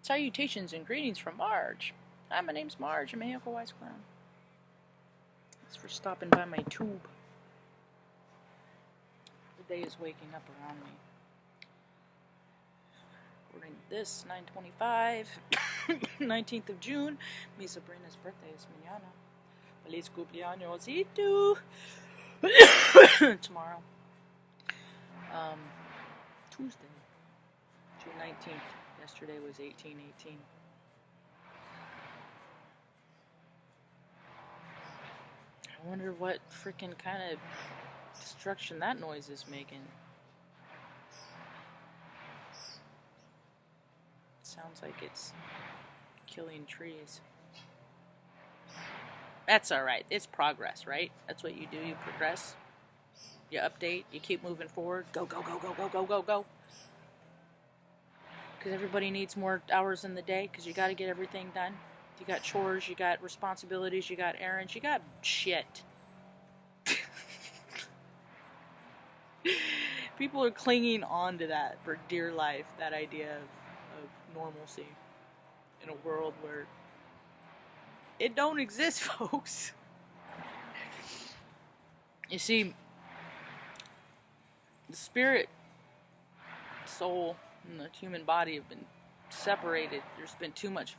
Salutations and greetings from Marge. Hi, my name's Marge. I'm a Uncle Wise Clown. Thanks for stopping by my tube. The day is waking up around me. We're in this 9/25, 19th of June. Mi Sabrina's birthday is mañana. Feliz cumpleañosito. Tomorrow. Tuesday, June 19th. Yesterday was 18/18. I wonder what freaking kind of destruction that noise is making. Sounds like it's killing trees. That's alright. It's progress, right? That's what you do. You progress. You update. You keep moving forward. Go, go, go, go, go, go, go, go. Because everybody needs more hours in the day because you got to get everything done. You got chores, you got responsibilities, you got errands, you got shit. People are clinging on to that for dear life, that idea of normalcy in a world where it don't exist, folks. You see, the spirit, soul, and the human body have been separated. There's been too much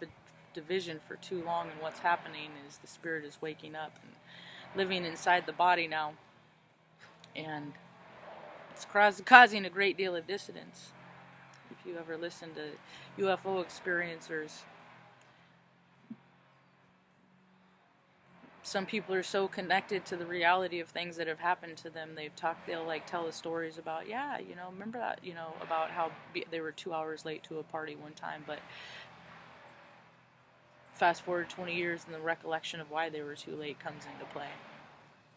division for too long, and what's happening is the spirit is waking up and living inside the body now, and it's causing a great deal of dissonance. If you ever listen to UFO experiencers, some people are so connected to the reality of things that have happened to them. They'll like tell us stories about, yeah, remember that, about how they were 2 hours late to a party one time, but fast forward 20 years and the recollection of why they were too late comes into play.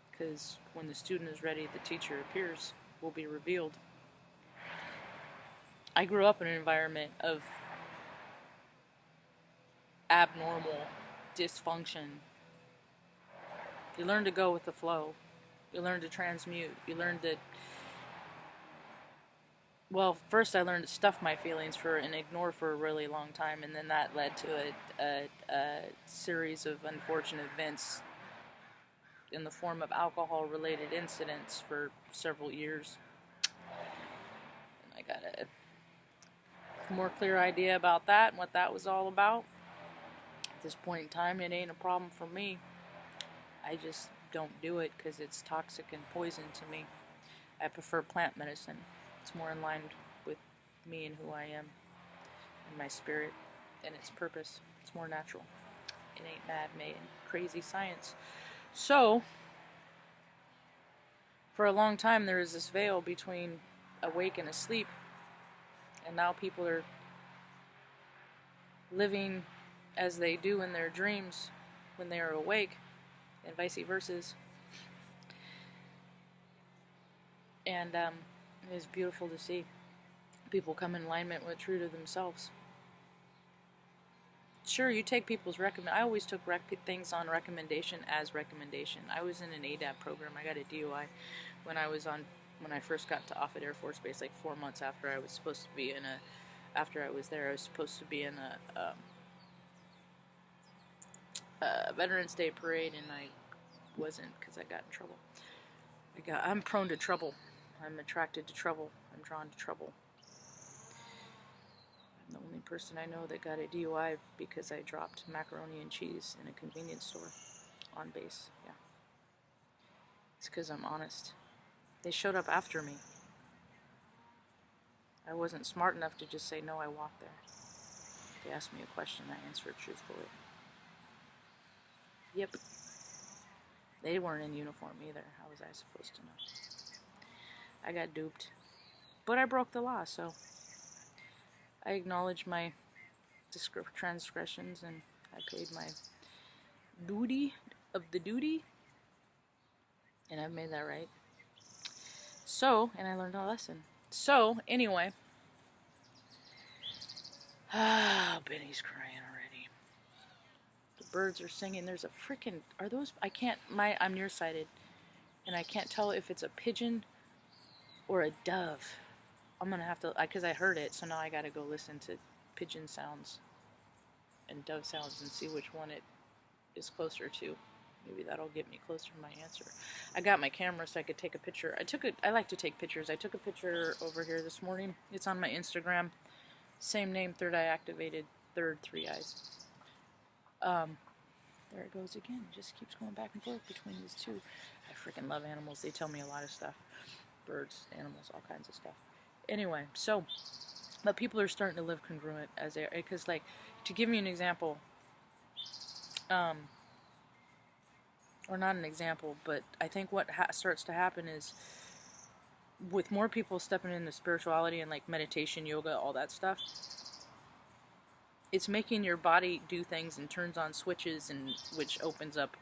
Because when the student is ready, the teacher appears, will be revealed. I grew up in an environment of abnormal dysfunction. You learn to go with the flow. You learn to transmute. You learn to... Well, first I learned to stuff my feelings and ignore for a really long time, and then that led to a series of unfortunate events in the form of alcohol-related incidents for several years. And I got a more clear idea about that and what that was all about. At this point in time, it ain't a problem for me. I just don't do it because it's toxic and poison to me. I prefer plant medicine. It's more in line with me and who I am and my spirit and its purpose. It's more natural. It ain't mad-made and crazy science. So, for a long time there was this veil between awake and asleep, and now people are living as they do in their dreams when they are awake, and vice versa. And it is beautiful to see people come in alignment with true to themselves. Sure, you take people's I always took things on recommendation as recommendation. I was in an A.D.A.P.T I program. I got a DUI when I first got to Offutt Air Force Base, like 4 months after I was supposed to be after I was there, I was supposed to be in a Veterans Day parade, and I wasn't because I got in trouble. I'm prone to trouble. I'm attracted to trouble. I'm drawn to trouble. I'm the only person I know that got a DUI because I dropped macaroni and cheese in a convenience store on base. Yeah. It's because I'm honest. They showed up after me. I wasn't smart enough to just say, no, I walked there. They asked me a question, I answered truthfully. Yep. They weren't in uniform either. How was I supposed to know? I got duped. But I broke the law, so I acknowledged my transgressions and I paid my duty of the duty. And I've made that right. So, and I learned a lesson. So, anyway. Benny's crying already. The birds are singing. There's a freaking... Are those... I'm nearsighted. And I can't tell if it's a pigeon or a dove. I'm gonna have to... Because I heard it, so now I gotta go listen to pigeon sounds. and dove sounds and see which one it is closer to. Maybe that'll get me closer to my answer. I got my camera so I could take a picture. I like to take pictures. I took a picture over here this morning. It's on my Instagram. Same name, third eye activated, third, 3 eyes. There it goes again. It just keeps going back and forth between these two. I freaking love animals. They tell me a lot of stuff. Birds, animals, all kinds of stuff. Anyway, so, but people are starting to live congruent as they are. Because, like, to give you an example, or not an example, but I think what starts to happen is with more people stepping into spirituality and like meditation, yoga, all that stuff, it's making your body do things and turns on switches, and which opens up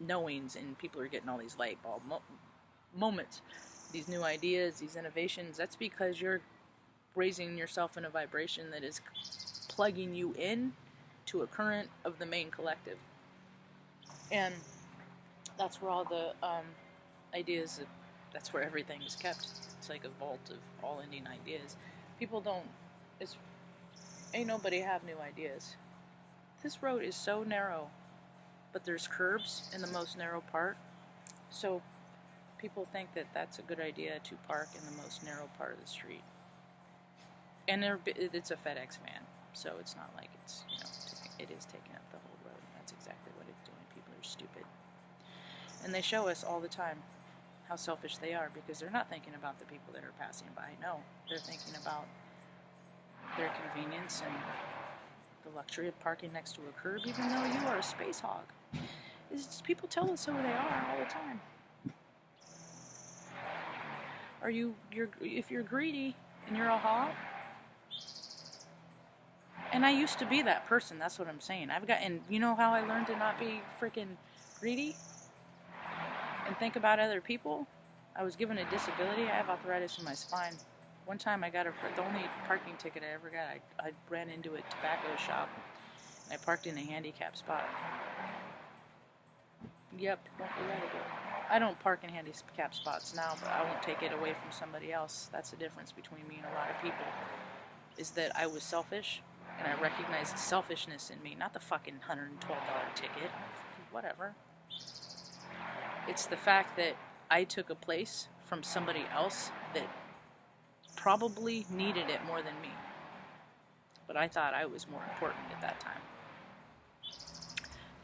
knowings, and people are getting all these light bulb moments, these new ideas, these innovations. That's because you're raising yourself in a vibration that is plugging you in to a current of the main collective. And that's where all the ideas, that's where everything is kept. It's like a vault of all ending ideas. People don't, ain't nobody have new ideas. This road is so narrow, but there's curbs in the most narrow part. So people think that that's a good idea to park in the most narrow part of the street. And it's a FedEx van, so it's not like it's, you know, it is taking up the whole road. That's exactly what it's doing. People are stupid. And they show us all the time how selfish they are, because they're not thinking about the people that are passing by. No, they're thinking about their convenience and the luxury of parking next to a curb, even though you are a space hog. People tell us who they are all the time. If you're greedy and you're a hog, and I used to be that person, that's what I'm saying. And you know how I learned to not be freaking greedy and think about other people? I was given a disability. I have arthritis in my spine. One time I got the only parking ticket I ever got, I ran into a tobacco shop, and I parked in a handicapped spot. Yep, won't be let go. I don't park in handicapped spots now, but I won't take it away from somebody else. That's the difference between me and a lot of people, is that I was selfish, and I recognized the selfishness in me, not the fucking $112 ticket, whatever. It's the fact that I took a place from somebody else that probably needed it more than me. But I thought I was more important at that time.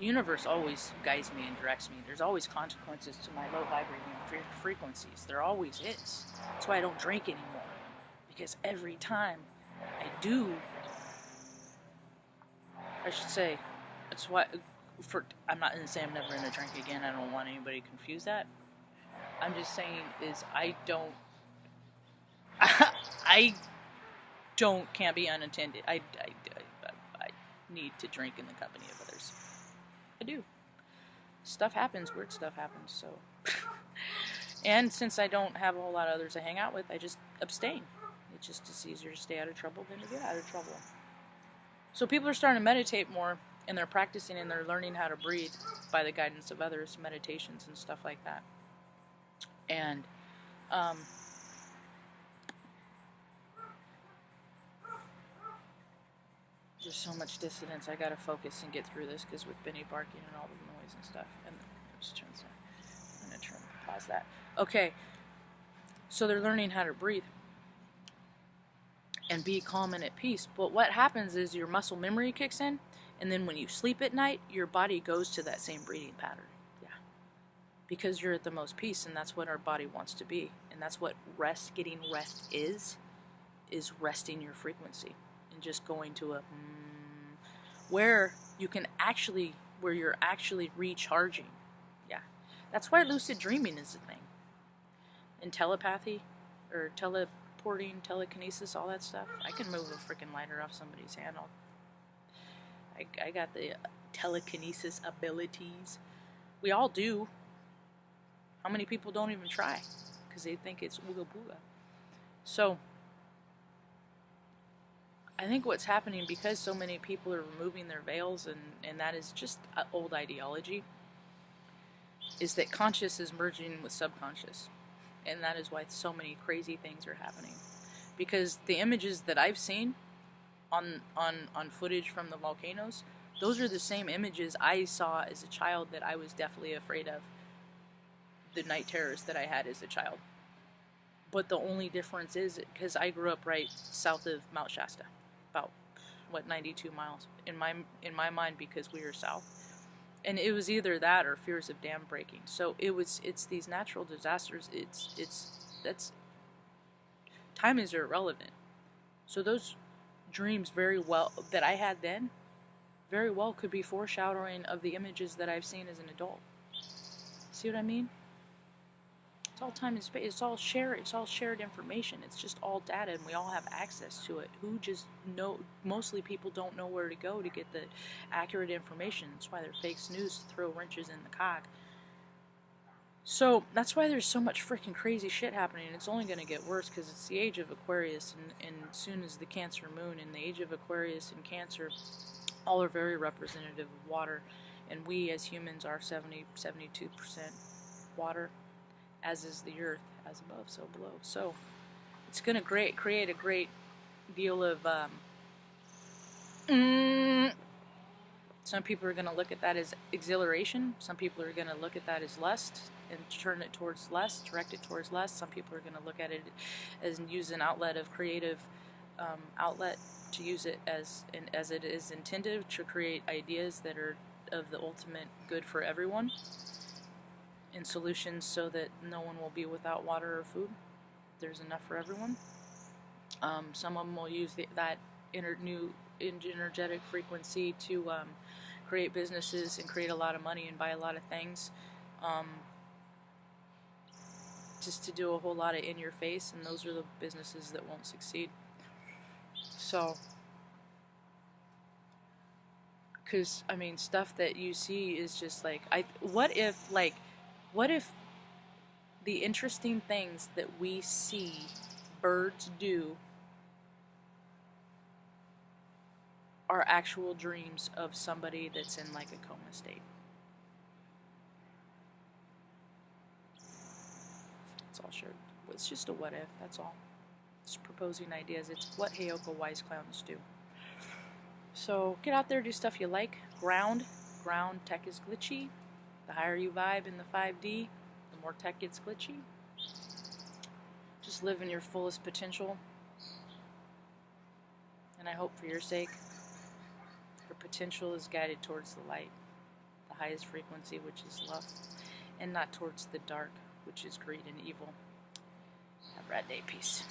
The universe always guides me and directs me. There's always consequences to my low vibrating frequencies. There always is. That's why I don't drink anymore. Because every time I do, I should say, that's why, I'm not going to say I'm never going to drink again. I don't want anybody to confuse that. I'm just saying is I can't be unattended. I need to drink in the company of others. I do. Stuff happens, weird stuff happens, so. And since I don't have a whole lot of others to hang out with, I just abstain. It's just easier to stay out of trouble than to get out of trouble. So people are starting to meditate more, and they're practicing and they're learning how to breathe by the guidance of others, meditations and stuff like that. And there's so much dissonance. I gotta focus and get through this, because with Benny barking and all the noise and stuff. And I'm gonna pause that. Okay, so they're learning how to breathe and be calm and at peace. But what happens is your muscle memory kicks in, and then when you sleep at night, your body goes to that same breathing pattern. Yeah, because you're at the most peace, and that's what our body wants to be, and that's what getting rest is resting your frequency and just going to a where you're actually recharging. Yeah, that's why lucid dreaming is a thing, and telepathy or teleporting, telekinesis, all that stuff. I can move a freaking lighter off somebody's hand. I got the telekinesis abilities. We all do. How many people don't even try because they think it's ooga booga? So I think what's happening, because so many people are removing their veils, and that is just old ideology, is that conscious is merging with subconscious. And that is why so many crazy things are happening. Because the images that I've seen on footage from the volcanoes, those are the same images I saw as a child that I was deathly afraid of. The night terrors that I had as a child. But the only difference is because I grew up right south of Mount Shasta, about 92 miles in my mind, because we were south, and it was either that or fears of dam breaking. So it's these natural disasters. That's time is irrelevant. So those dreams very well that I had then very well could be foreshadowing of the images that I've seen as an adult. See what I mean? It's all time and space. It's all shared information. It's just all data, and we all have access to it. Who just know? Mostly people don't know where to go to get the accurate information. That's why they're fake news to throw wrenches in the cog. So that's why there's so much freaking crazy shit happening. It's only going to get worse because it's the age of Aquarius, and soon as the Cancer moon, and the age of Aquarius and Cancer, all are very representative of water, and we as humans are 72% water, as is the earth, as above, so below. So it's going to create a great deal of some people are going to look at that as exhilaration. Some people are going to look at that as lust and turn it towards lust, direct it towards lust. Some people are going to look at it as use an outlet of creative outlet, to use it as it is intended, to create ideas that are of the ultimate good for everyone, and solutions so that no one will be without water or food. There's enough for everyone. Some of them will use that new energetic frequency to create businesses and create a lot of money and buy a lot of things, just to do a whole lot of in your face, and those are the businesses that won't succeed. So, because I mean, stuff that you see is just like, what if the interesting things that we see birds do are actual dreams of somebody that's in like a coma state? It's all shared. It's just a what if, that's all. Just proposing ideas. It's what Heyoka wise clowns do. So get out there, do stuff you like. Ground tech is glitchy. The higher you vibe in the 5D, the more tech gets glitchy. Just live in your fullest potential. And I hope for your sake, your potential is guided towards the light, the highest frequency, which is love, and not towards the dark, which is greed and evil. Have a rad day. Peace.